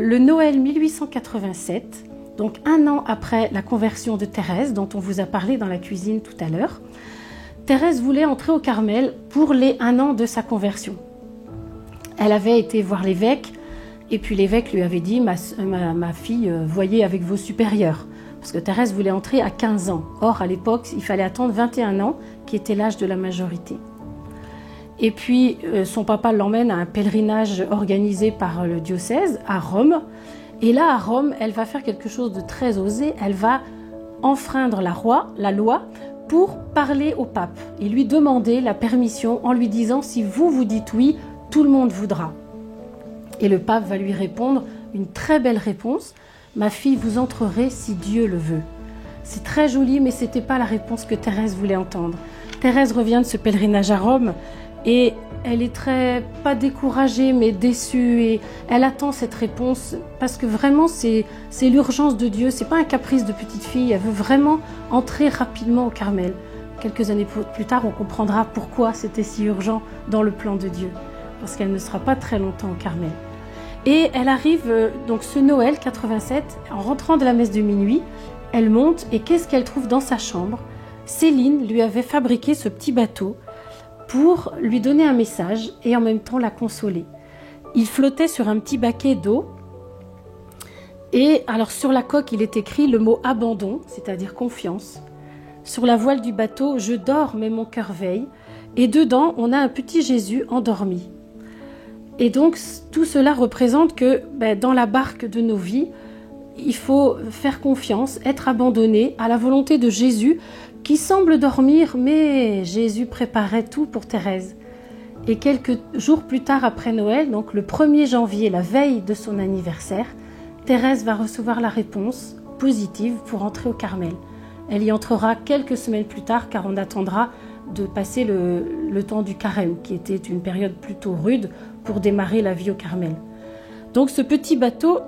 le Noël 1887, donc 1 an après la conversion de Thérèse, dont on vous a parlé dans la cuisine tout à l'heure, Thérèse voulait entrer au Carmel pour les 1 an de sa conversion. Elle avait été voir l'évêque, et puis l'évêque lui avait dit « Ma fille, voyez avec vos supérieurs ». Parce que Thérèse voulait entrer à 15 ans. Or, à l'époque, il fallait attendre 21 ans, qui était l'âge de la majorité. Et puis, son papa l'emmène à un pèlerinage organisé par le diocèse à Rome. Et là, à Rome, elle va faire quelque chose de très osé. Elle va enfreindre la loi pour parler au pape et lui demander la permission en lui disant « Si vous dites oui, tout le monde voudra ». Et le pape va lui répondre une très belle réponse. « Ma fille, vous entrerez si Dieu le veut ». C'est très joli, mais ce n'était pas la réponse que Thérèse voulait entendre. Thérèse revient de ce pèlerinage à Rome et elle est pas découragée, mais déçue. Et elle attend cette réponse parce que vraiment, c'est l'urgence de Dieu. Ce n'est pas un caprice de petite fille. Elle veut vraiment entrer rapidement au Carmel. Quelques années plus tard, on comprendra pourquoi c'était si urgent dans le plan de Dieu. Parce qu'elle ne sera pas très longtemps au Carmel. Et elle arrive donc ce Noël 87, en rentrant de la messe de minuit, elle monte et qu'est-ce qu'elle trouve dans sa chambre? Céline lui avait fabriqué ce petit bateau pour lui donner un message et en même temps la consoler. Il flottait sur un petit baquet d'eau et alors sur la coque il est écrit le mot abandon, c'est-à-dire confiance. Sur la voile du bateau, je dors mais mon cœur veille et dedans on a un petit Jésus endormi. Et donc tout cela représente que dans la barque de nos vies, il faut faire confiance, être abandonné à la volonté de Jésus qui semble dormir, mais Jésus préparait tout pour Thérèse. Et quelques jours plus tard après Noël, donc le 1er janvier, la veille de son anniversaire, Thérèse va recevoir la réponse positive pour entrer au Carmel. Elle y entrera quelques semaines plus tard car on attendra de passer le temps du carême, qui était une période plutôt rude pour démarrer la vie au Carmel. Donc ce petit bateau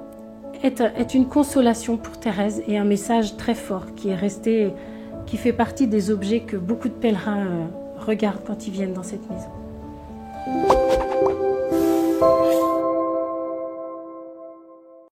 est une consolation pour Thérèse et un message très fort qui est resté, qui fait partie des objets que beaucoup de pèlerins regardent quand ils viennent dans cette maison.